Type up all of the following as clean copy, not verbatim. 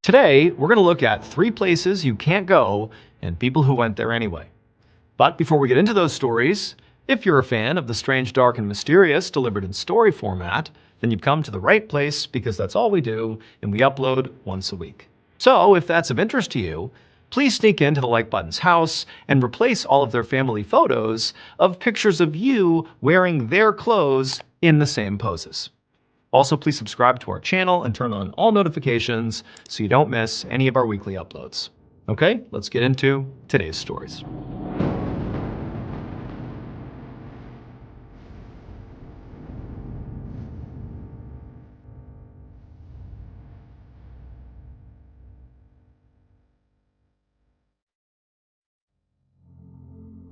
Today, we're going to look at 3 places you can't go and people who went there anyway. But before we get into those stories, if you're a fan of the strange, dark, and mysterious delivered in story format, then you've come to the right place because that's all we do and we upload once a week. So if that's of interest to you, please sneak into the Like Button's house and replace all of their family photos of pictures of you wearing their clothes in the same poses. Also, please subscribe to our channel and turn on all notifications so you don't miss any of our weekly uploads. Okay, let's get into today's stories.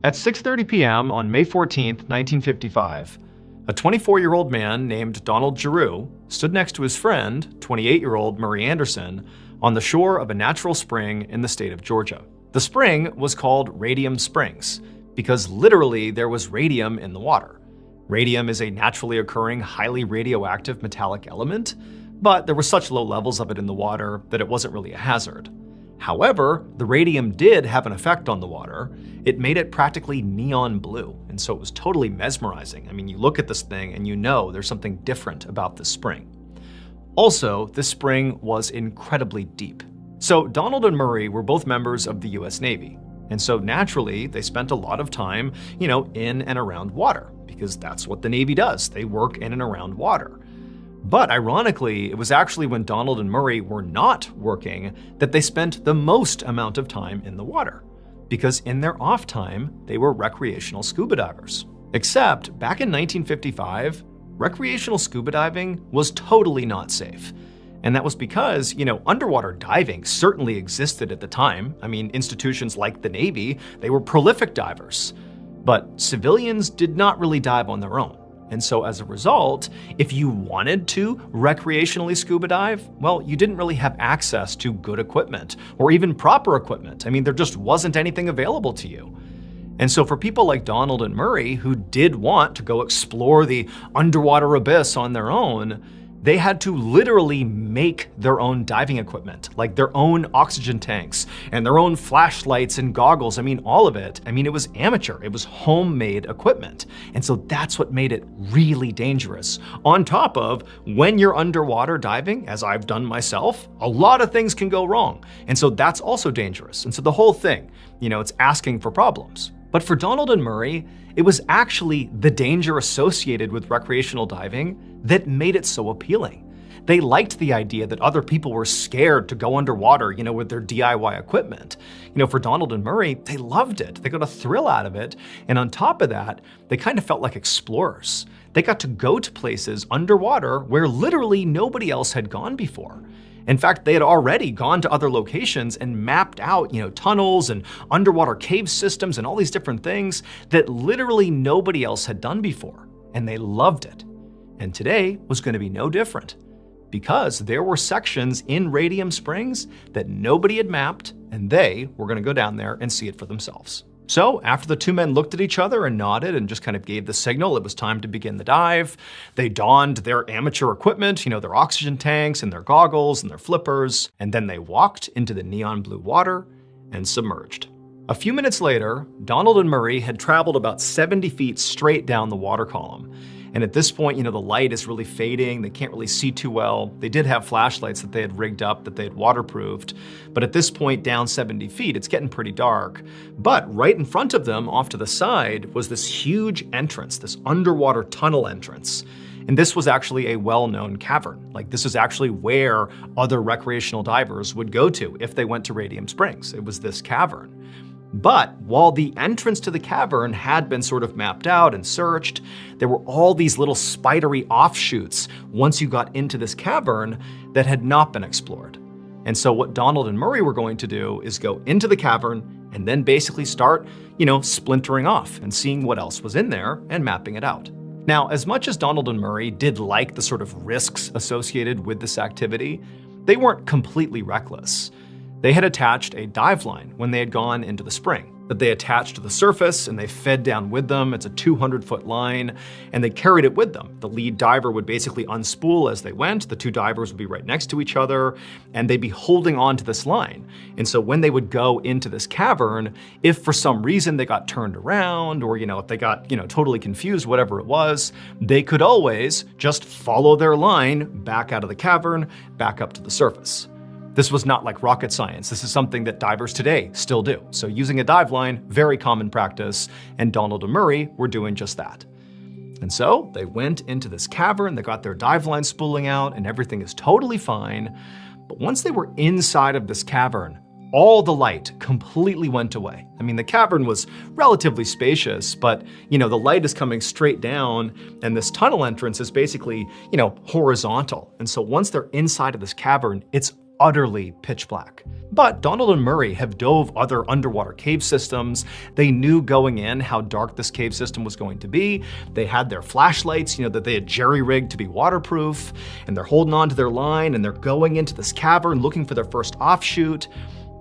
At 6:30 p.m. on May 14, 1955, a 24-year-old man named Donald Giroux stood next to his friend, 28-year-old Murray Anderson, on the shore of a natural spring in the state of Georgia. The spring was called Radium Springs because literally there was radium in the water. Radium is a naturally occurring, highly radioactive metallic element, but there were such low levels of it in the water that it wasn't really a hazard. However, the radium did have an effect on the water. It made it practically neon blue, and so it was totally mesmerizing. I mean, you look at this thing and you know there's something different about this spring. Also, this spring was incredibly deep. So Donald and Murray were both members of the US Navy, and so naturally they spent a lot of time, in and around water, because that's what the Navy does. They work in and around water. But ironically, it was actually when Donald and Murray were not working that they spent the most amount of time in the water, because in their off time, they were recreational scuba divers. Except back in 1955, recreational scuba diving was totally not safe. And that was because, underwater diving certainly existed at the time. I mean, institutions like the Navy, they were prolific divers. But civilians did not really dive on their own. And so as a result, if you wanted to recreationally scuba dive, well, you didn't really have access to good equipment or even proper equipment. I mean, there just wasn't anything available to you. And so for people like Donald and Murray who did want to go explore the underwater abyss on their own, they had to literally make their own diving equipment, like their own oxygen tanks and their own flashlights and goggles. I mean, all of it. I mean, it was amateur. It was homemade equipment. And so that's what made it really dangerous. On top of when you're underwater diving, as I've done myself, a lot of things can go wrong. And so that's also dangerous. And so the whole thing, it's asking for problems. But for Donald and Murray, it was actually the danger associated with recreational diving that made it so appealing. They liked the idea that other people were scared to go underwater, with their DIY equipment. For Donald and Murray, they loved it. They got a thrill out of it. And on top of that, they kind of felt like explorers. They got to go to places underwater where literally nobody else had gone before. In fact, they had already gone to other locations and mapped out, tunnels and underwater cave systems and all these different things that literally nobody else had done before. And they loved it. And today was going to be no different, because there were sections in Radium Springs that nobody had mapped, and they were going to go down there and see it for themselves. So after the two men looked at each other and nodded and just kind of gave the signal it was time to begin the dive, they donned their amateur equipment, their oxygen tanks and their goggles and their flippers, and then they walked into the neon blue water and submerged. A few minutes later, Donald and Murray had traveled about 70 feet straight down the water column. And at this point, the light is really fading. They can't really see too well. They did have flashlights that they had rigged up that they had waterproofed. But at this point, down 70 feet, it's getting pretty dark. But right in front of them, off to the side, was this huge entrance, this underwater tunnel entrance. And this was actually a well-known cavern. Like, this is actually where other recreational divers would go to if they went to Radium Springs. It was this cavern. But while the entrance to the cavern had been sort of mapped out and searched, there were all these little spidery offshoots once you got into this cavern that had not been explored. And so what Donald and Murray were going to do is go into the cavern and then basically start, splintering off and seeing what else was in there and mapping it out. Now, as much as Donald and Murray did like the sort of risks associated with this activity, they weren't completely reckless. They had attached a dive line when they had gone into the spring. that they attached to the surface and they fed down with them. It's a 200-foot line, and they carried it with them. The lead diver would basically unspool as they went. The two divers would be right next to each other, and they'd be holding on to this line. And so when they would go into this cavern, if for some reason they got turned around, or if they got totally confused, whatever it was, they could always just follow their line back out of the cavern, back up to the surface. This was not like rocket science. This is something that divers today still do. So using a dive line, very common practice, and Donald and Murray were doing just that. And so they went into this cavern, they got their dive line spooling out, and everything is totally fine. But once they were inside of this cavern, all the light completely went away. I mean, the cavern was relatively spacious, but the light is coming straight down, and this tunnel entrance is basically, horizontal. And so once they're inside of this cavern, it's utterly pitch black. But Donald and Murray have dove other underwater cave systems. They knew going in how dark this cave system was going to be. They had their flashlights, that they had jerry-rigged to be waterproof, and they're holding on to their line, and they're going into this cavern looking for their first offshoot.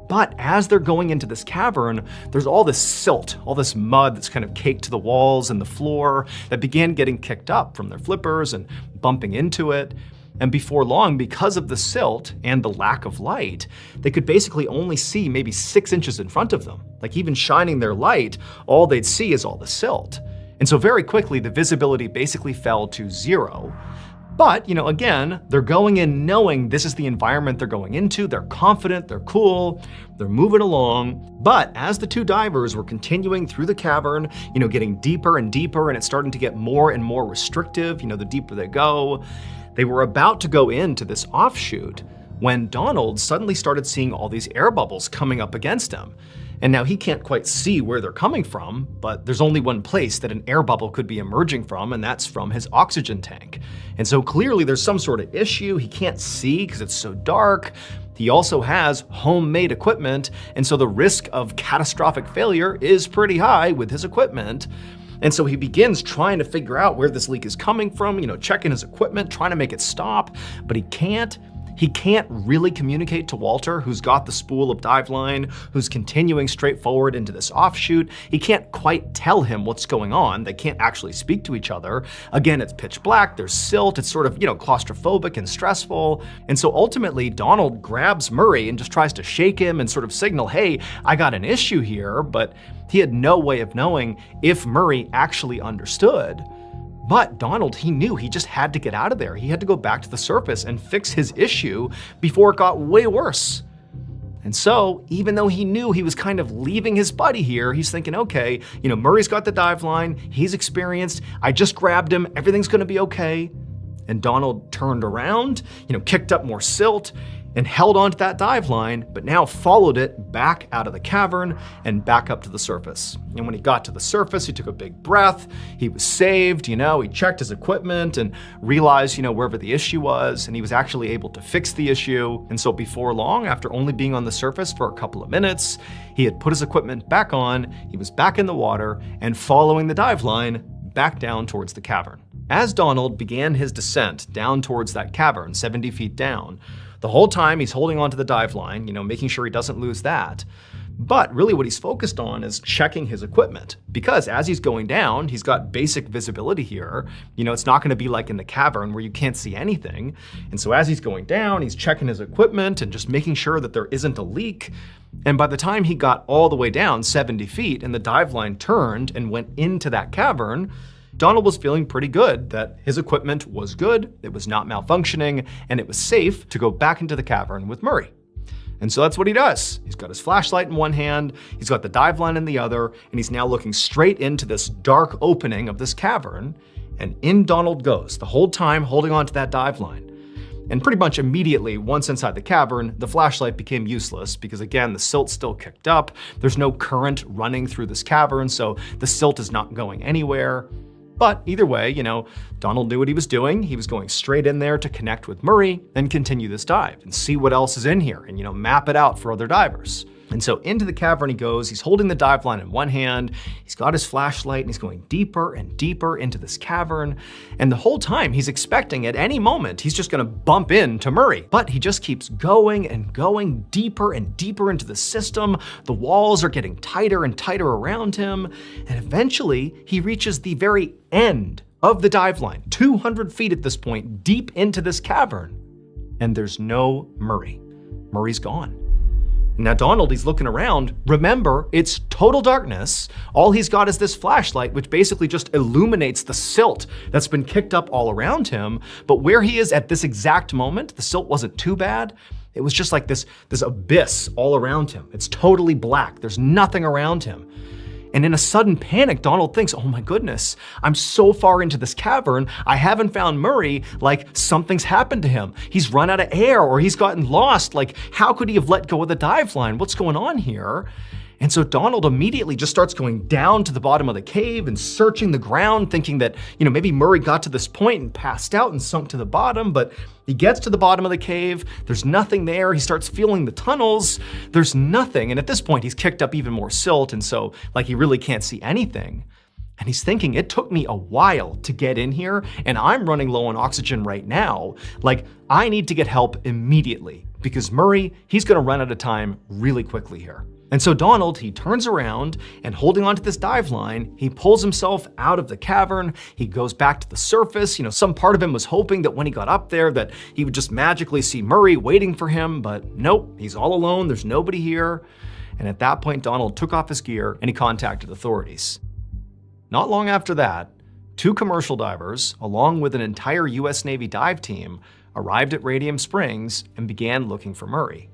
But as they're going into this cavern, there's all this silt, all this mud that's kind of caked to the walls and the floor that began getting kicked up from their flippers and bumping into it. And before long, because of the silt and the lack of light, they could basically only see maybe 6 inches in front of them. Like even shining their light, all they'd see is all the silt. And so very quickly, the visibility basically fell to 0. But, again, they're going in knowing this is the environment they're going into. They're confident, they're cool, they're moving along. But as the two divers were continuing through the cavern, getting deeper and deeper, and it's starting to get more and more restrictive, the deeper they go, they were about to go into this offshoot when Donald suddenly started seeing all these air bubbles coming up against him. And now he can't quite see where they're coming from, but there's only one place that an air bubble could be emerging from, and that's from his oxygen tank. And so clearly there's some sort of issue. He can't see because it's so dark. He also has homemade equipment, and so the risk of catastrophic failure is pretty high with his equipment. And so he begins trying to figure out where this leak is coming from, checking his equipment, trying to make it stop, but he can't. He can't really communicate to Walter, who's got the spool of dive line, who's continuing straight forward into this offshoot. He can't quite tell him what's going on. They can't actually speak to each other. Again, it's pitch black, there's silt, it's sort of, claustrophobic and stressful. And so ultimately, Donald grabs Murray and just tries to shake him and sort of signal, hey, I got an issue here, but he had no way of knowing if Murray actually understood. But Donald, he knew he just had to get out of there. He had to go back to the surface and fix his issue before it got way worse. And so, even though he knew he was kind of leaving his buddy here, he's thinking, okay, Murray's got the dive line, he's experienced, I just grabbed him, everything's gonna be okay. And Donald turned around, kicked up more silt, and held onto that dive line, but now followed it back out of the cavern and back up to the surface. And when he got to the surface, he took a big breath, he was saved, he checked his equipment and realized, wherever the issue was, and he was actually able to fix the issue. And so before long, after only being on the surface for a couple of minutes, he had put his equipment back on, he was back in the water, and following the dive line back down towards the cavern. As Donald began his descent down towards that cavern, 70 feet down, the whole time he's holding onto the dive line, making sure he doesn't lose that. But really what he's focused on is checking his equipment, because as he's going down, he's got basic visibility here. It's not gonna be like in the cavern where you can't see anything. And so as he's going down, he's checking his equipment and just making sure that there isn't a leak. And by the time he got all the way down 70 feet and the dive line turned and went into that cavern, Donald was feeling pretty good that his equipment was good, it was not malfunctioning, and it was safe to go back into the cavern with Murray. And so that's what he does. He's got his flashlight in one hand, he's got the dive line in the other, and he's now looking straight into this dark opening of this cavern, and in Donald goes, the whole time holding onto that dive line. And pretty much immediately, once inside the cavern, the flashlight became useless because again, the silt's still kicked up, there's no current running through this cavern, so the silt is not going anywhere. But either way, Donald knew what he was doing. He was going straight in there to connect with Murray and continue this dive and see what else is in here and, map it out for other divers. And so into the cavern he goes. He's holding the dive line in one hand. He's got his flashlight and he's going deeper and deeper into this cavern. And the whole time he's expecting at any moment he's just gonna bump into Murray. But he just keeps going and going deeper and deeper into the system. The walls are getting tighter and tighter around him. And eventually he reaches the very end of the dive line, 200 feet at this point, deep into this cavern. And there's no Murray. Murray's gone. Now Donald, he's looking around. Remember, it's total darkness. All he's got is this flashlight, which basically just illuminates the silt that's been kicked up all around him. But where he is at this exact moment, the silt wasn't too bad. It was just like this abyss all around him. It's totally black. There's nothing around him. And in a sudden panic, Donald thinks, oh my goodness, I'm so far into this cavern, I haven't found Murray, like something's happened to him. He's run out of air or he's gotten lost. Like, how could he have let go of the dive line? What's going on here? And so Donald immediately just starts going down to the bottom of the cave and searching the ground, thinking that, maybe Murray got to this point and passed out and sunk to the bottom, but he gets to the bottom of the cave, there's nothing there, he starts feeling the tunnels, there's nothing, and at this point he's kicked up even more silt, and so, he really can't see anything. And he's thinking, it took me a while to get in here, and I'm running low on oxygen right now. I need to get help immediately, because Murray, he's gonna run out of time really quickly here. And so Donald, he turns around and holding onto this dive line, he pulls himself out of the cavern. He goes back to the surface. Some part of him was hoping that when he got up there that he would just magically see Murray waiting for him, but nope, he's all alone. There's nobody here. And at that point, Donald took off his gear and he contacted authorities. Not long after that, 2 commercial divers, along with an entire US Navy dive team, arrived at Radium Springs and began looking for Murray.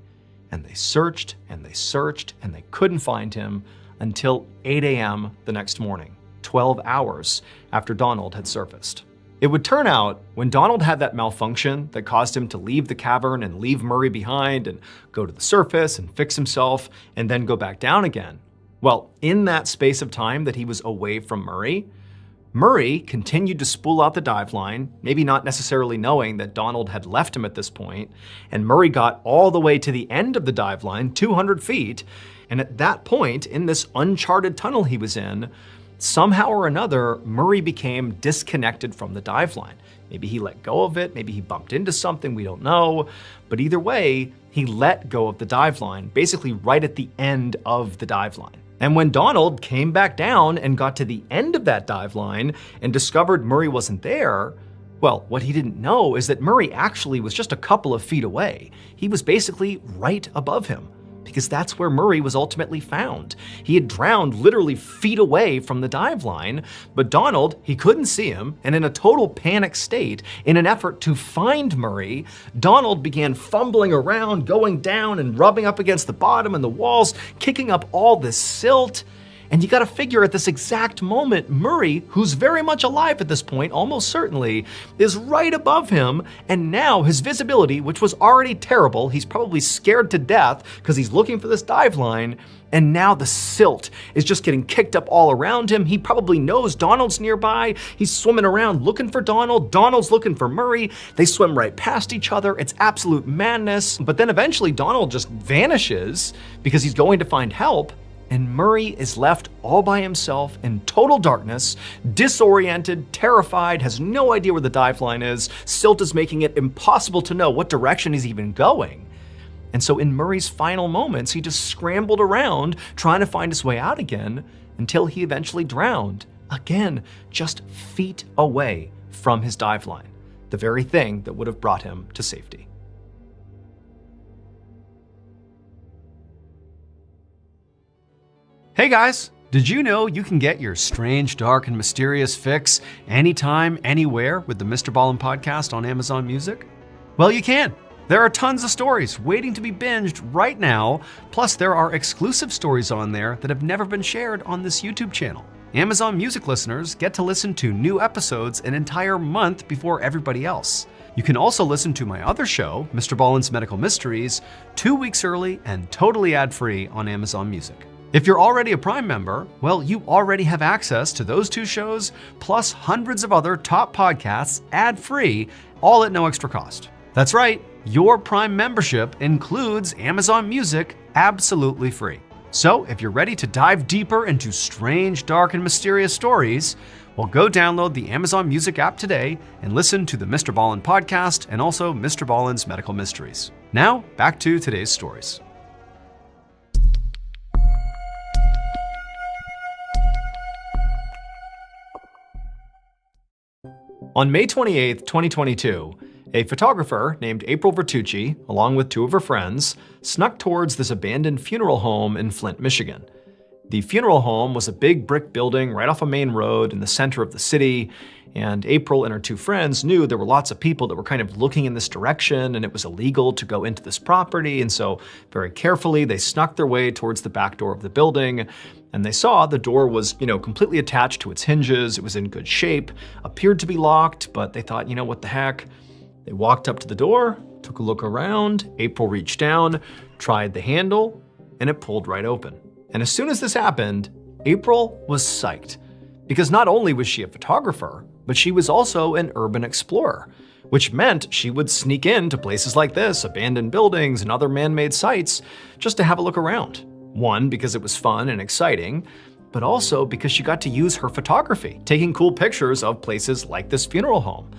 And they searched and they searched and they couldn't find him until 8 a.m. the next morning, 12 hours after Donald had surfaced. It would turn out when Donald had that malfunction that caused him to leave the cavern and leave Murray behind and go to the surface and fix himself and then go back down again. Well, in that space of time that he was away from Murray continued to spool out the dive line, maybe not necessarily knowing that Donald had left him at this point, and Murray got all the way to the end of the dive line, 200 feet, and at that point, in this uncharted tunnel he was in, somehow or another, Murray became disconnected from the dive line. Maybe he let go of it, maybe he bumped into something, we don't know, but either way, he let go of the dive line, basically right at the end of the dive line. And when Donald came back down and got to the end of that dive line and discovered Murray wasn't there, well, what he didn't know is that Murray actually was just a couple of feet away. He was basically right above him, because that's where Murray was ultimately found. He had drowned literally feet away from the dive line, but Donald, he couldn't see him, and in a total panic state, in an effort to find Murray, Donald began fumbling around, going down and rubbing up against the bottom and the walls, kicking up all this silt. And you gotta figure at this exact moment, Murray, who's very much alive at this point, almost certainly, is right above him, and now his visibility, which was already terrible, he's probably scared to death because he's looking for this dive line, and now the silt is just getting kicked up all around him. He probably knows Donald's nearby. He's swimming around looking for Donald. Donald's looking for Murray. They swim right past each other. It's absolute madness. But then eventually Donald just vanishes because he's going to find help. And Murray is left all by himself in total darkness, disoriented, terrified, has no idea where the dive line is. Silt is making it impossible to know what direction he's even going. And so in Murray's final moments, he just scrambled around trying to find his way out again until he eventually drowned, again, just feet away from his dive line, the very thing that would have brought him to safety. Hey guys, did you know you can get your strange, dark, and mysterious fix anytime, anywhere with the MrBallen Podcast on Amazon Music? Well, you can. There are tons of stories waiting to be binged right now, plus there are exclusive stories on there that have never been shared on this YouTube channel. Amazon Music listeners get to listen to new episodes an entire month before everybody else. You can also listen to my other show, MrBallen's Medical Mysteries, 2 weeks early and totally ad-free on Amazon Music. If you're already a Prime member, well, you already have access to those 2 shows, plus hundreds of other top podcasts ad-free, all at no extra cost. That's right, your Prime membership includes Amazon Music absolutely free. So if you're ready to dive deeper into strange, dark, and mysterious stories, well, go download the Amazon Music app today and listen to the MrBallen Podcast and also MrBallen's Medical Mysteries. Now, back to today's stories. On May 28, 2022, a photographer named April Vertucci, along with two of her friends, snuck towards this abandoned funeral home in Flint, Michigan. The funeral home was a big brick building right off a main road in the center of the city, and April and her two friends knew there were lots of people that were kind of looking in this direction, and it was illegal to go into this property, and so very carefully they snuck their way towards the back door of the building, and they saw the door was, completely attached to its hinges. It was in good shape, appeared to be locked, but they thought, what the heck? They walked up to the door, took a look around. April reached down, tried the handle, and it pulled right open. And as soon as this happened, April was psyched, because not only was she a photographer, but she was also an urban explorer, which meant she would sneak into places like this, abandoned buildings and other man-made sites, just to have a look around. One, because it was fun and exciting, but also because she got to use her photography, taking cool pictures of places like this funeral home.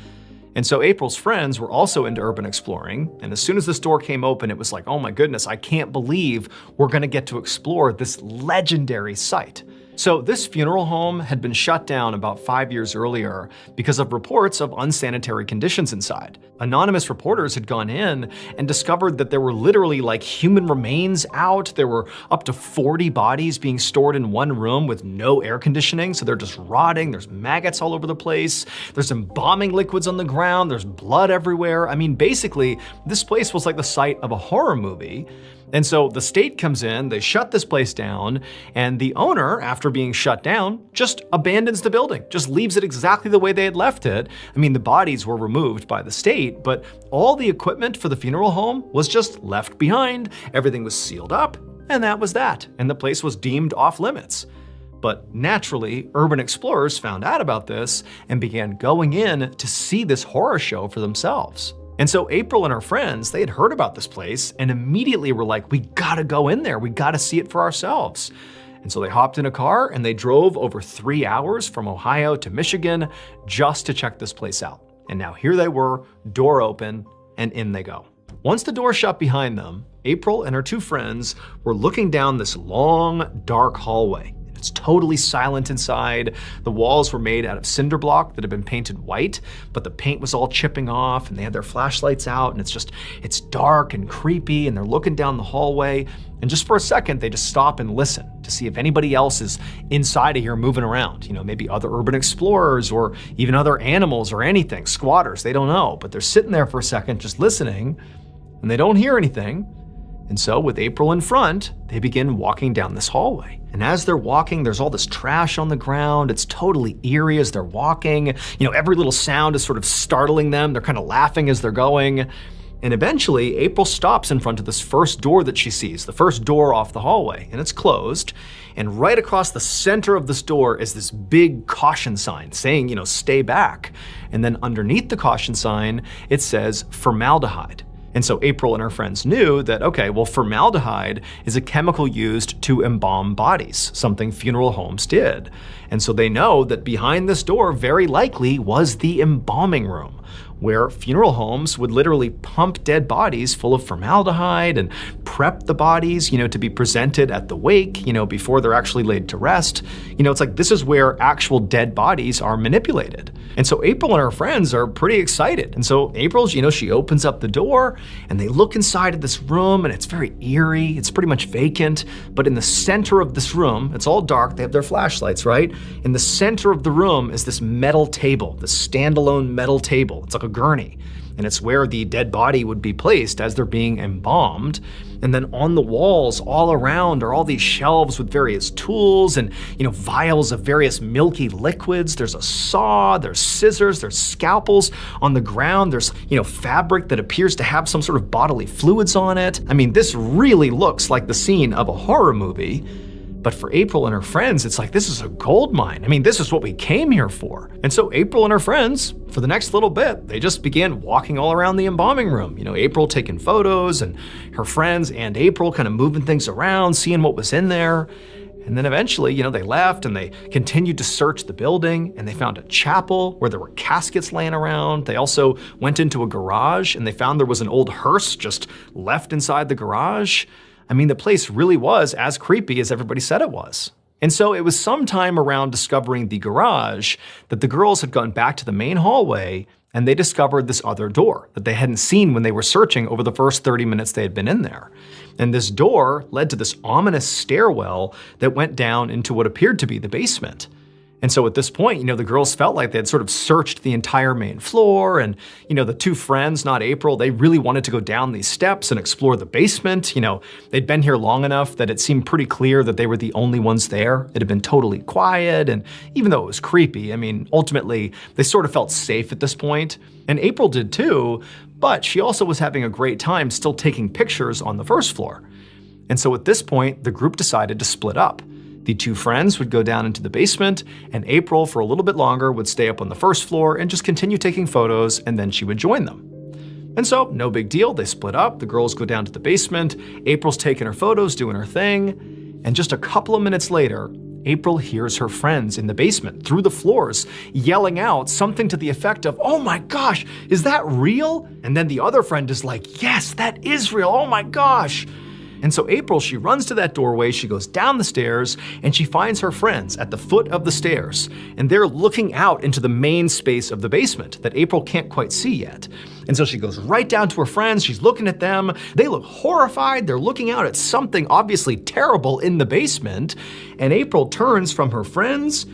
And so April's friends were also into urban exploring, and as soon as this door came open, it was like, oh my goodness, I can't believe we're gonna get to explore this legendary site. So this funeral home had been shut down about 5 years earlier because of reports of unsanitary conditions inside. Anonymous reporters had gone in and discovered that there were literally like human remains out. There were up to 40 bodies being stored in one room with no air conditioning, so they're just rotting. There's maggots all over the place. There's embalming liquids on the ground. There's blood everywhere. I mean, basically, this place was like the site of a horror movie. And so the state comes in, they shut this place down, and the owner, after being shut down, just abandons the building, just leaves it exactly the way they had left it. I mean, the bodies were removed by the state, but all the equipment for the funeral home was just left behind. Everything was sealed up, and that was that. And the place was deemed off limits. But naturally, urban explorers found out about this and began going in to see this horror show for themselves. And so April and her friends, they had heard about this place and immediately were like, we gotta go in there, we gotta see it for ourselves. And so they hopped in a car and they drove over 3 hours from Ohio to Michigan just to check this place out. And now here they were, door open, and in they go. Once the door shut behind them, April and her two friends were looking down this long, dark hallway. It's totally silent inside. The walls were made out of cinder block that had been painted white, but the paint was all chipping off, and they had their flashlights out, and it's dark and creepy, and they're looking down the hallway, and just for a second, they just stop and listen to see if anybody else is inside of here moving around. Maybe other urban explorers or even other animals or anything, squatters, they don't know, but they're sitting there for a second just listening, and they don't hear anything. And so with April in front, they begin walking down this hallway. And as they're walking, there's all this trash on the ground. It's totally eerie as they're walking. Every little sound is sort of startling them. They're kind of laughing as they're going. And eventually, April stops in front of this first door that she sees, the first door off the hallway, and it's closed. And right across the center of this door is this big caution sign saying, stay back. And then underneath the caution sign, it says formaldehyde. And so April and her friends knew that, okay, well, formaldehyde is a chemical used to embalm bodies, something funeral homes did. And so they know that behind this door very likely was the embalming room, where funeral homes would literally pump dead bodies full of formaldehyde and prep the bodies, to be presented at the wake, before they're actually laid to rest. It's like this is where actual dead bodies are manipulated. And so April and her friends are pretty excited. And so April's, she opens up the door and they look inside of this room and it's very eerie. It's pretty much vacant, but in the center of this room, it's all dark. They have their flashlights, right? In the center of the room is this metal table, this standalone metal table. It's like a gurney, and it's where the dead body would be placed as they're being embalmed. And then on the walls all around are all these shelves with various tools and, vials of various milky liquids. There's a saw, there's scissors, there's scalpels. On the ground, there's, fabric that appears to have some sort of bodily fluids on it. I mean, this really looks like the scene of a horror movie. But for April and her friends, it's like, this is a gold mine. I mean, this is what we came here for. And so April and her friends, for the next little bit, they just began walking all around the embalming room. April taking photos, and her friends and April kind of moving things around, seeing what was in there. And then eventually, they left and they continued to search the building, and they found a chapel where there were caskets laying around. They also went into a garage and they found there was an old hearse just left inside the garage. I mean, the place really was as creepy as everybody said it was. And so it was sometime around discovering the garage that the girls had gone back to the main hallway, and they discovered this other door that they hadn't seen when they were searching over the first 30 minutes they had been in there. And this door led to this ominous stairwell that went down into what appeared to be the basement. And so at this point, the girls felt like they had sort of searched the entire main floor, and, the two friends, not April, they really wanted to go down these steps and explore the basement. They'd been here long enough that it seemed pretty clear that they were the only ones there. It had been totally quiet, and even though it was creepy, ultimately, they sort of felt safe at this point. And April did too, but she also was having a great time still taking pictures on the first floor. And so at this point, the group decided to split up. The two friends would go down into the basement, and April, for a little bit longer, would stay up on the first floor and just continue taking photos, and then she would join them. And so, no big deal, they split up, the girls go down to the basement, April's taking her photos, doing her thing, and just a couple of minutes later, April hears her friends in the basement, through the floors, yelling out something to the effect of, "Oh my gosh, is that real?" And then the other friend is like, "Yes, that is real, oh my gosh." And so April, she runs to that doorway, she goes down the stairs, and she finds her friends at the foot of the stairs. And they're looking out into the main space of the basement that April can't quite see yet. And so she goes right down to her friends, she's looking at them, they look horrified, they're looking out at something obviously terrible in the basement. And April turns from her friends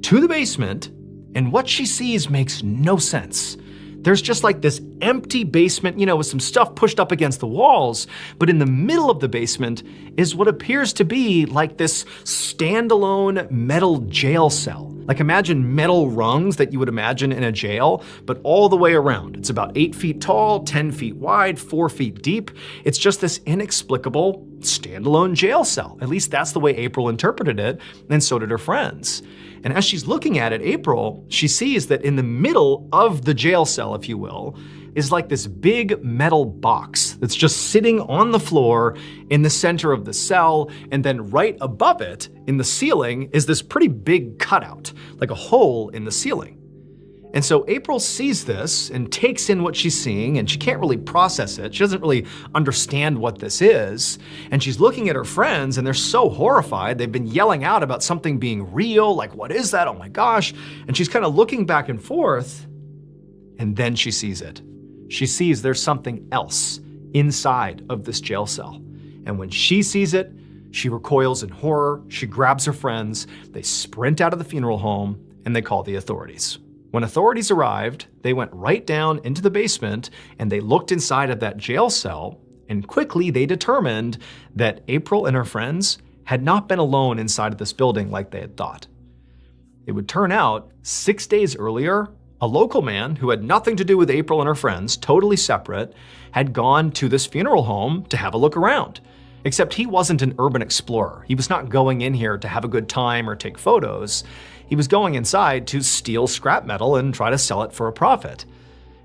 to the basement, and what she sees makes no sense. There's just like this empty basement, with some stuff pushed up against the walls, but in the middle of the basement is what appears to be like this standalone metal jail cell. Like imagine metal rungs that you would imagine in a jail, but all the way around. It's about 8 feet tall, 10 feet wide, 4 feet deep. It's just this inexplicable standalone jail cell. At least that's the way April interpreted it, and so did her friends. And as she's looking at it, April, she sees that in the middle of the jail cell, if you will, is like this big metal box that's just sitting on the floor in the center of the cell, and then right above it, in the ceiling, is this pretty big cutout, like a hole in the ceiling. And so April sees this and takes in what she's seeing, and she can't really process it. She doesn't really understand what this is. And she's looking at her friends, and they're so horrified. They've been yelling out about something being real, like, what is that? Oh my gosh. And she's kind of looking back and forth, and then she sees it. She sees there's something else inside of this jail cell. And when she sees it, she recoils in horror. She grabs her friends. They sprint out of the funeral home, and they call the authorities. When authorities arrived, they went right down into the basement and they looked inside of that jail cell, and quickly they determined that April and her friends had not been alone inside of this building like they had thought. It would turn out 6 days earlier, a local man who had nothing to do with April and her friends, totally separate, had gone to this funeral home to have a look around. Except he wasn't an urban explorer. He was not going in here to have a good time or take photos. He was going inside to steal scrap metal and try to sell it for a profit.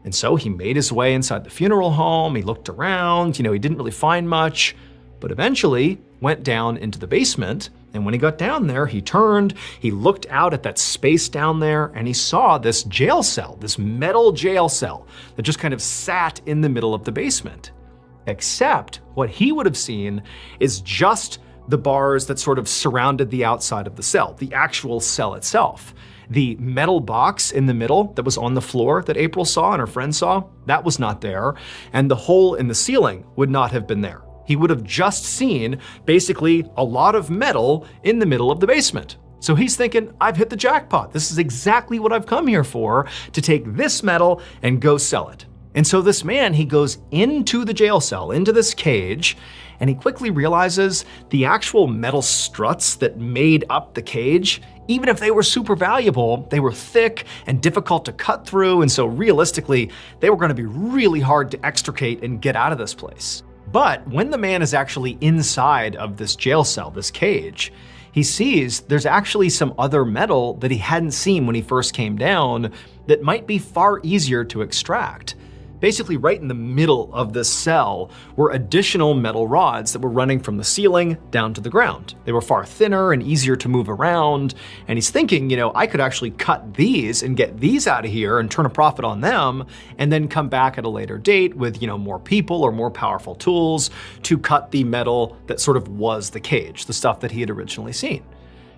And so he made his way inside the funeral home, he looked around, he didn't really find much, but eventually went down into the basement. And when he got down there, he turned, he looked out at that space down there, and he saw this jail cell, this metal jail cell that just kind of sat in the middle of the basement. Except what he would have seen is just the bars that sort of surrounded the outside of the cell, the actual cell itself. The metal box in the middle that was on the floor that April saw and her friend saw, that was not there. And the hole in the ceiling would not have been there. He would have just seen basically a lot of metal in the middle of the basement. So he's thinking, I've hit the jackpot. This is exactly what I've come here for, to take this metal and go sell it. And so this man, he goes into the jail cell, into this cage, and he quickly realizes the actual metal struts that made up the cage, even if they were super valuable, they were thick and difficult to cut through, and so realistically, they were going to be really hard to extricate and get out of this place. But when the man is actually inside of this jail cell, this cage, he sees there's actually some other metal that he hadn't seen when he first came down that might be far easier to extract. Basically, right in the middle of this cell were additional metal rods that were running from the ceiling down to the ground. They were far thinner and easier to move around, and he's thinking, I could actually cut these and get these out of here and turn a profit on them, and then come back at a later date with, more people or more powerful tools to cut the metal that sort of was the cage, the stuff that he had originally seen.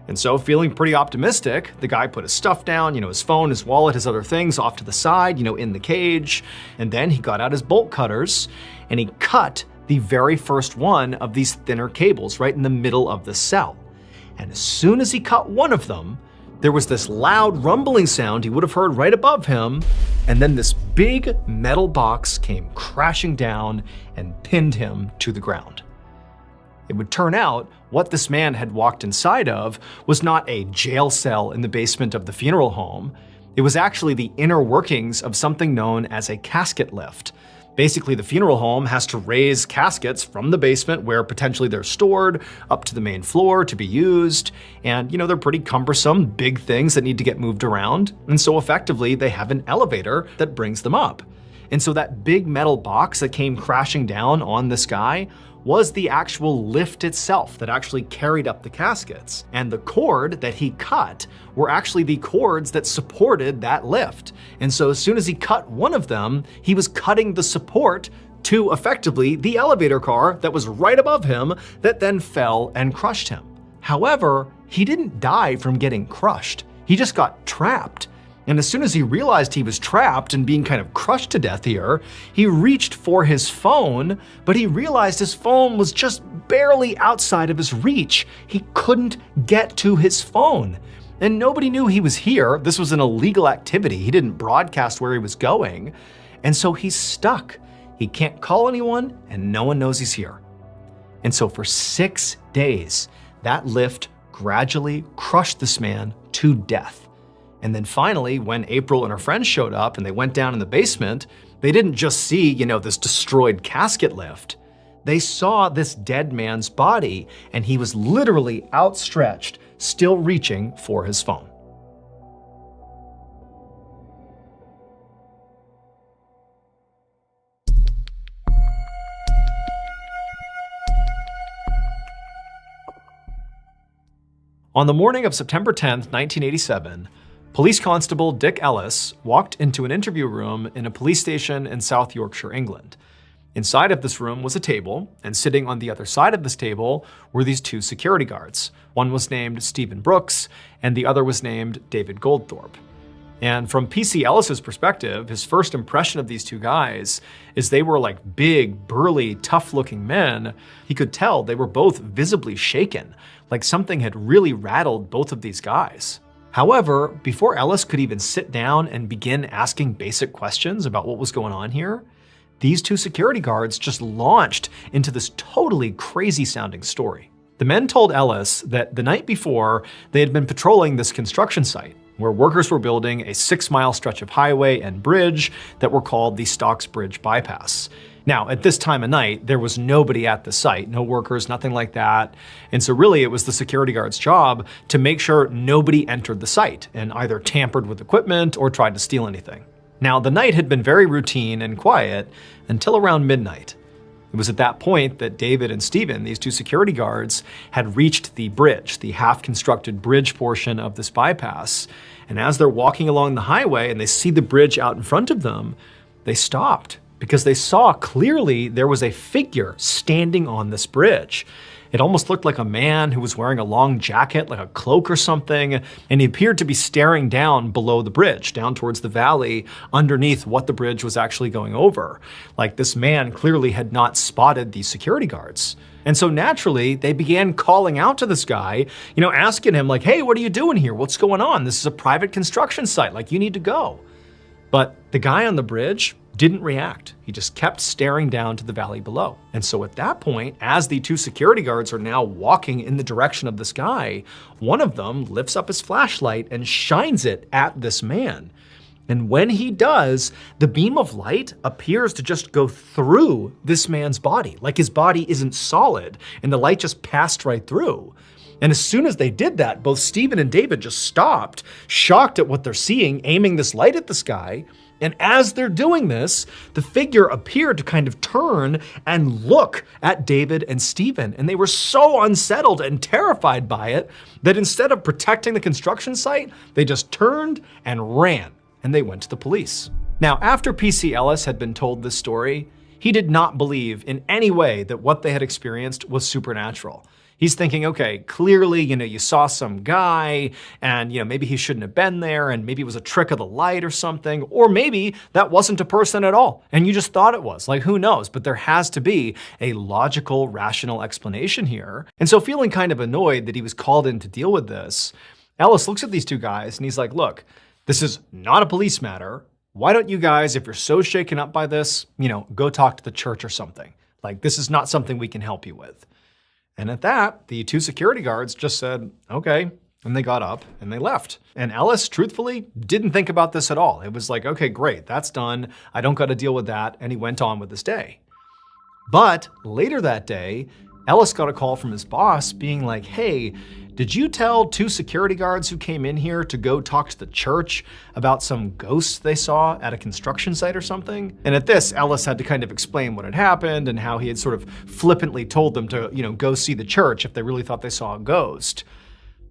And so, feeling pretty optimistic, the guy put his stuff down, his phone, his wallet, his other things off to the side, in the cage. And then he got out his bolt cutters and he cut the very first one of these thinner cables right in the middle of the cell. And as soon as he cut one of them, there was this loud rumbling sound he would have heard right above him. And then this big metal box came crashing down and pinned him to the ground. It would turn out what this man had walked inside of was not a jail cell in the basement of the funeral home. It was actually the inner workings of something known as a casket lift. Basically, the funeral home has to raise caskets from the basement where potentially they're stored up to the main floor to be used. And, they're pretty cumbersome, big things that need to get moved around. And so effectively, they have an elevator that brings them up. And so that big metal box that came crashing down on this guy was the actual lift itself that actually carried up the caskets. And the cord that he cut were actually the cords that supported that lift. And so as soon as he cut one of them, he was cutting the support to effectively the elevator car that was right above him that then fell and crushed him. However, he didn't die from getting crushed. He just got trapped. And as soon as he realized he was trapped and being kind of crushed to death here, he reached for his phone, but he realized his phone was just barely outside of his reach. He couldn't get to his phone. And nobody knew he was here. This was an illegal activity. He didn't broadcast where he was going. And so he's stuck. He can't call anyone, and no one knows he's here. And so for 6 days, that lift gradually crushed this man to death. And then finally, when April and her friends showed up and they went down in the basement, they didn't just see, this destroyed casket lift. They saw this dead man's body, and he was literally outstretched, still reaching for his phone. On the morning of September 10th, 1987, Police Constable Dick Ellis walked into an interview room in a police station in South Yorkshire, England. Inside of this room was a table, and sitting on the other side of this table were these two security guards. One was named Stephen Brooks, and the other was named David Goldthorpe. And from PC Ellis's perspective, his first impression of these two guys is they were like big, burly, tough-looking men. He could tell they were both visibly shaken, like something had really rattled both of these guys. However, before Ellis could even sit down and begin asking basic questions about what was going on here, these two security guards just launched into this totally crazy-sounding story. The men told Ellis that the night before, they had been patrolling this construction site where workers were building a 6-mile stretch of highway and bridge that were called the Stocks Bridge Bypass. Now, at this time of night, there was nobody at the site, no workers, nothing like that. And so really it was the security guard's job to make sure nobody entered the site and either tampered with equipment or tried to steal anything. Now, the night had been very routine and quiet until around midnight. It was at that point that David and Stephen, these two security guards, had reached the bridge, the half-constructed bridge portion of this bypass. And as they're walking along the highway and they see the bridge out in front of them, they stopped because they saw clearly there was a figure standing on this bridge. It almost looked like a man who was wearing a long jacket, like a cloak or something, and he appeared to be staring down below the bridge, down towards the valley underneath what the bridge was actually going over. Like this man clearly had not spotted the security guards. And so naturally, they began calling out to this guy, asking him like, hey, what are you doing here? What's going on? This is a private construction site, like you need to go. But the guy on the bridge didn't react. He just kept staring down to the valley below. And so at that point, as the two security guards are now walking in the direction of this guy, one of them lifts up his flashlight and shines it at this man. And when he does, the beam of light appears to just go through this man's body, like his body isn't solid, and the light just passed right through. And as soon as they did that, both Stephen and David just stopped, shocked at what they're seeing, aiming this light at the sky. And as they're doing this, the figure appeared to kind of turn and look at David and Stephen. And they were so unsettled and terrified by it that instead of protecting the construction site, they just turned and ran. And they went to the police. Now, after P.C. Ellis had been told this story, he did not believe in any way that what they had experienced was supernatural. He's thinking, okay, clearly, you saw some guy and, maybe he shouldn't have been there and maybe it was a trick of the light or something, or maybe that wasn't a person at all and you just thought it was. Like, who knows? But there has to be a logical, rational explanation here. And so feeling kind of annoyed that he was called in to deal with this, Ellis looks at these two guys and he's like, look, this is not a police matter. Why don't you guys, if you're so shaken up by this, go talk to the church or something. Like, this is not something we can help you with. And at that, the two security guards just said, okay. And they got up and they left. And Ellis, truthfully, didn't think about this at all. It was like, okay, great, that's done. I don't got to deal with that. And he went on with his day. But later that day, Ellis got a call from his boss being like, hey, did you tell two security guards who came in here to go talk to the church about some ghosts they saw at a construction site or something? And at this, Ellis had to kind of explain what had happened and how he had sort of flippantly told them to, go see the church if they really thought they saw a ghost.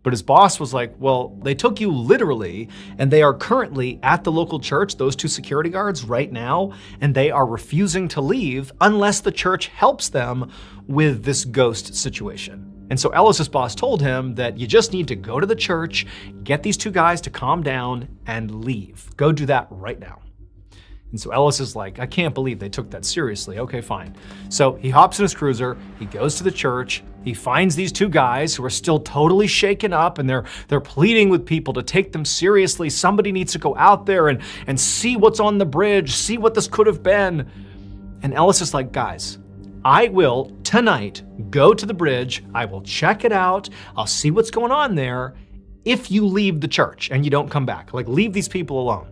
But his boss was like, well, they took you literally, and they are currently at the local church, those two security guards right now, and they are refusing to leave unless the church helps them with this ghost situation. And so Ellis's boss told him that you just need to go to the church, get these two guys to calm down, and leave. Go do that right now. And so Ellis is like, I can't believe they took that seriously. Okay, fine. So he hops in his cruiser, he goes to the church, he finds these two guys who are still totally shaken up and they're pleading with people to take them seriously. Somebody needs to go out there and see what's on the bridge, see what this could have been. And Ellis is like, guys, I will tonight go to the bridge, I will check it out, I'll see what's going on there if you leave the church and you don't come back. Like, leave these people alone.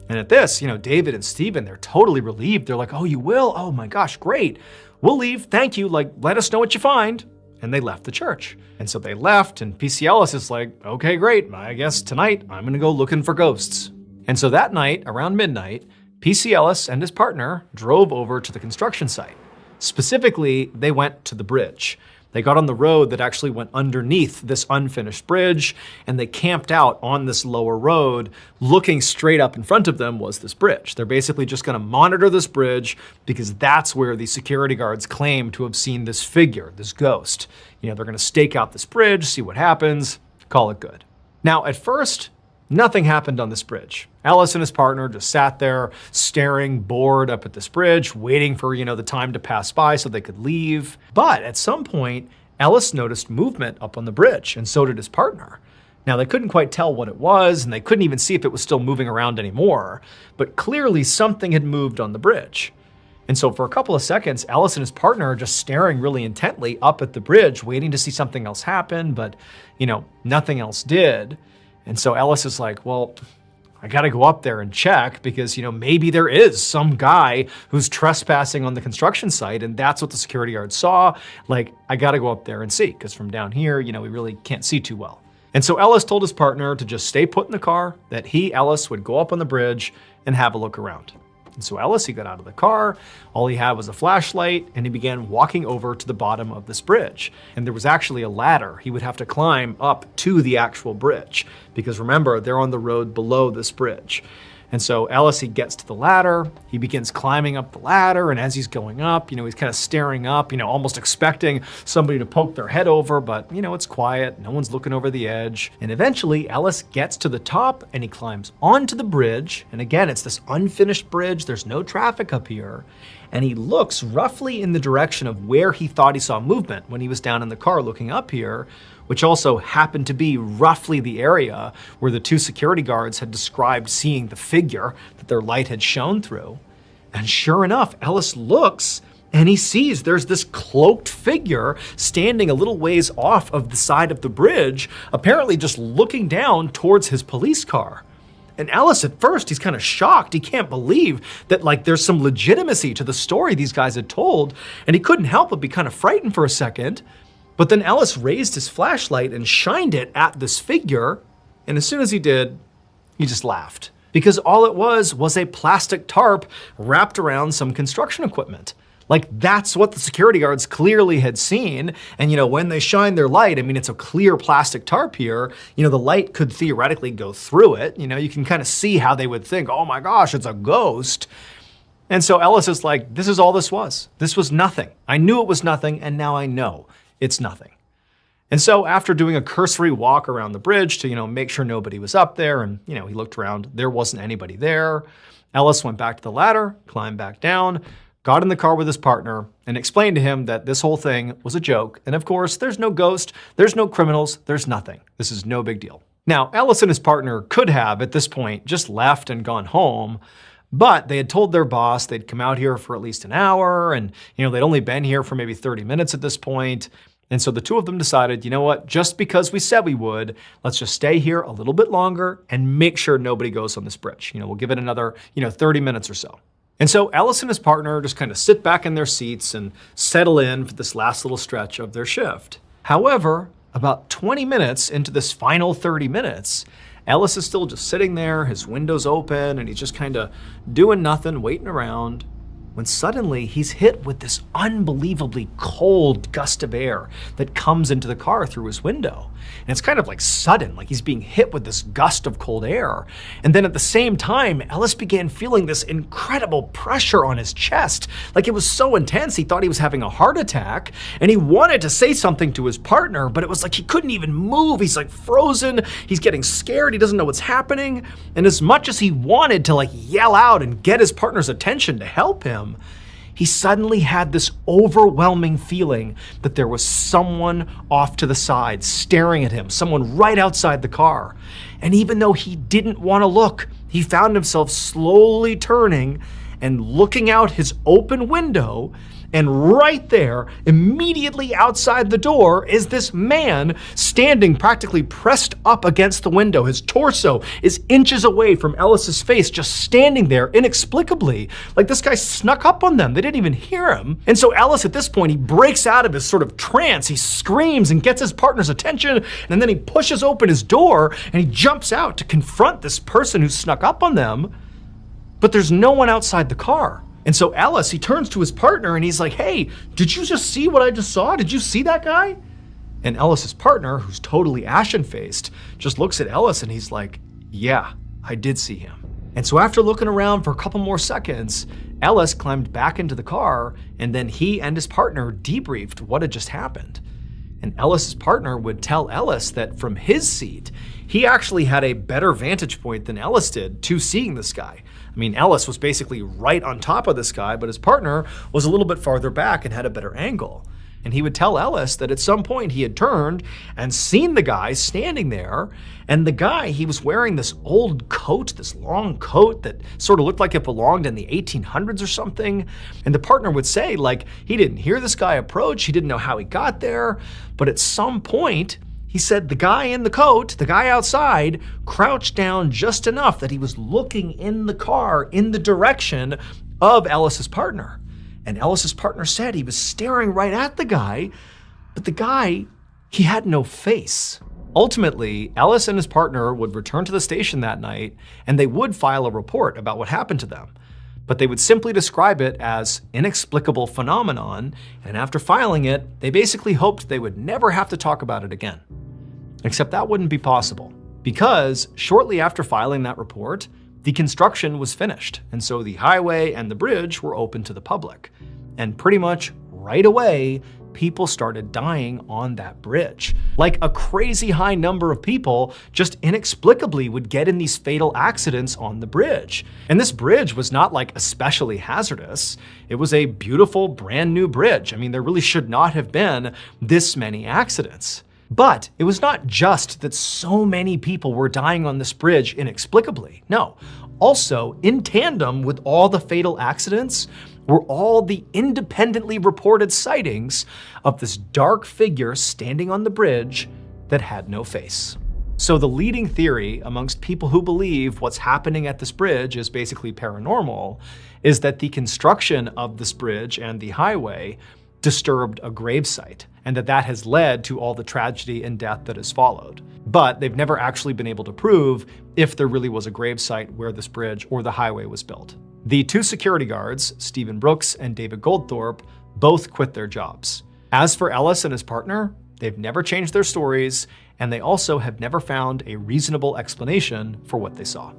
And at this, David and Stephen, they're totally relieved. They're like, oh, you will? Oh my gosh, great. We'll leave, thank you, let us know what you find. And they left the church. And so they left, and P.C. Ellis is like, okay, great, I guess tonight I'm gonna go looking for ghosts. And so that night, around midnight, P.C. Ellis and his partner drove over to the construction site. Specifically, they went to the bridge. They got on the road that actually went underneath this unfinished bridge, and they camped out on this lower road. Looking straight up in front of them was this bridge. They're basically just gonna monitor this bridge because that's where the security guards claim to have seen this figure, this ghost. They're gonna stake out this bridge, see what happens, call it good. Now, at first, nothing happened on this bridge. Ellis and his partner just sat there staring bored up at this bridge, waiting for, the time to pass by so they could leave. But at some point, Ellis noticed movement up on the bridge, and so did his partner. Now, they couldn't quite tell what it was, and they couldn't even see if it was still moving around anymore, but clearly something had moved on the bridge. And so for a couple of seconds, Ellis and his partner are just staring really intently up at the bridge, waiting to see something else happen, but, nothing else did. And so Ellis is like, well, I gotta go up there and check because, maybe there is some guy who's trespassing on the construction site and that's what the security guard saw. Like, I gotta go up there and see because from down here, we really can't see too well. And so Ellis told his partner to just stay put in the car, that he, Ellis, would go up on the bridge and have a look around. And so Ellis, he got out of the car, all he had was a flashlight, and he began walking over to the bottom of this bridge. And there was actually a ladder he would have to climb up to the actual bridge, because remember, they're on the road below this bridge. And so Ellis, he gets to the ladder, he begins climbing up the ladder, and as he's going up, he's kind of staring up, almost expecting somebody to poke their head over, but it's quiet, no one's looking over the edge. And eventually Ellis gets to the top and he climbs onto the bridge. And again, it's this unfinished bridge, there's no traffic up here. And he looks roughly in the direction of where he thought he saw movement when he was down in the car looking up here, which also happened to be roughly the area where the two security guards had described seeing the figure that their light had shone through. And sure enough, Ellis looks and he sees there's this cloaked figure standing a little ways off of the side of the bridge, apparently just looking down towards his police car. And Ellis, at first, he's kind of shocked. He can't believe that there's some legitimacy to the story these guys had told, and he couldn't help but be kind of frightened for a second. But then Ellis raised his flashlight and shined it at this figure, and as soon as he did, he just laughed. Because all it was a plastic tarp wrapped around some construction equipment. Like, that's what the security guards clearly had seen. And, when they shine their light, it's a clear plastic tarp here. The light could theoretically go through it. You can kind of see how they would think, oh my gosh, it's a ghost. And so Ellis is like, this is all this was. This was nothing. I knew it was nothing, and now I know it's nothing. And so after doing a cursory walk around the bridge to, make sure nobody was up there, and, he looked around, there wasn't anybody there, Ellis went back to the ladder, climbed back down, got in the car with his partner, and explained to him that this whole thing was a joke. And of course, there's no ghost, there's no criminals, there's nothing. This is no big deal. Now, Ellis and his partner could have, at this point, just left and gone home, but they had told their boss they'd come out here for at least an hour, and they'd only been here for maybe 30 minutes at this point. And so the two of them decided, you know what, just because we said we would, let's just stay here a little bit longer and make sure nobody goes on this bridge. We'll give it another, 30 minutes or so. And so Ellis and his partner just kind of sit back in their seats and settle in for this last little stretch of their shift. However, about 20 minutes into this final 30 minutes, Ellis is still just sitting there, his window's open, and he's just kind of doing nothing, waiting around, when suddenly he's hit with this unbelievably cold gust of air that comes into the car through his window. And it's kind of like sudden, like he's being hit with this gust of cold air. And then at the same time, Ellis began feeling this incredible pressure on his chest. Like it was so intense, he thought he was having a heart attack, and he wanted to say something to his partner, but it was like he couldn't even move. He's like frozen, he's getting scared, he doesn't know what's happening. And as much as he wanted to like yell out and get his partner's attention to help him, he suddenly had this overwhelming feeling that there was someone off to the side staring at him, someone right outside the car. And even though he didn't want to look, he found himself slowly turning and looking out his open window, and right there, immediately outside the door, is this man standing practically pressed up against the window. His torso is inches away from Ellis's face, just standing there inexplicably. Like this guy snuck up on them. They didn't even hear him. And so Ellis, at this point, he breaks out of his sort of trance. He screams and gets his partner's attention, and then he pushes open his door and he jumps out to confront this person who snuck up on them. But there's no one outside the car. And so Ellis, he turns to his partner and he's like, hey, did you just see what I just saw? Did you see that guy? And Ellis's partner, who's totally ashen-faced, just looks at Ellis and he's like, yeah, I did see him. And so after looking around for a couple more seconds, Ellis climbed back into the car, and then he and his partner debriefed what had just happened. And Ellis's partner would tell Ellis that from his seat, he actually had a better vantage point than Ellis did to seeing this guy. I mean, Ellis was basically right on top of this guy, but his partner was a little bit farther back and had a better angle. And he would tell Ellis that at some point he had turned and seen the guy standing there, and the guy, he was wearing this old coat, this long coat that sort of looked like it belonged in the 1800s or something. And the partner would say, like, he didn't hear this guy approach, he didn't know how he got there, but at some point, he said the guy in the coat, the guy outside, crouched down just enough that he was looking in the car in the direction of Ellis's partner. And Ellis's partner said he was staring right at the guy, but the guy, he had no face. Ultimately, Ellis and his partner would return to the station that night, and they would file a report about what happened to them. But they would simply describe it as inexplicable phenomenon, and after filing it, they basically hoped they would never have to talk about it again. Except that wouldn't be possible, because shortly after filing that report, the construction was finished, and so the highway and the bridge were open to the public. And pretty much right away, people started dying on that bridge. Like a crazy high number of people just inexplicably would get in these fatal accidents on the bridge. And this bridge was not like especially hazardous. It was a beautiful brand new bridge. I mean, there really should not have been this many accidents. But it was not just that so many people were dying on this bridge inexplicably. No, also in tandem with all the fatal accidents were all the independently reported sightings of this dark figure standing on the bridge that had no face. So the leading theory amongst people who believe what's happening at this bridge is basically paranormal is that the construction of this bridge and the highway disturbed a gravesite, and that has led to all the tragedy and death that has followed. But they've never actually been able to prove if there really was a gravesite where this bridge or the highway was built. The two security guards, Stephen Brooks and David Goldthorpe, both quit their jobs. As for Ellis and his partner, they've never changed their stories, and they also have never found a reasonable explanation for what they saw.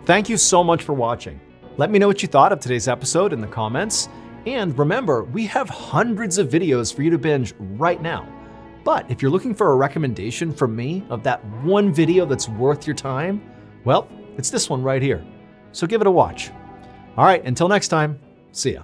Thank you so much for watching. Let me know what you thought of today's episode in the comments. And remember, we have hundreds of videos for you to binge right now. But if you're looking for a recommendation from me of that one video that's worth your time, well, it's this one right here. So give it a watch. All right, until next time, see ya.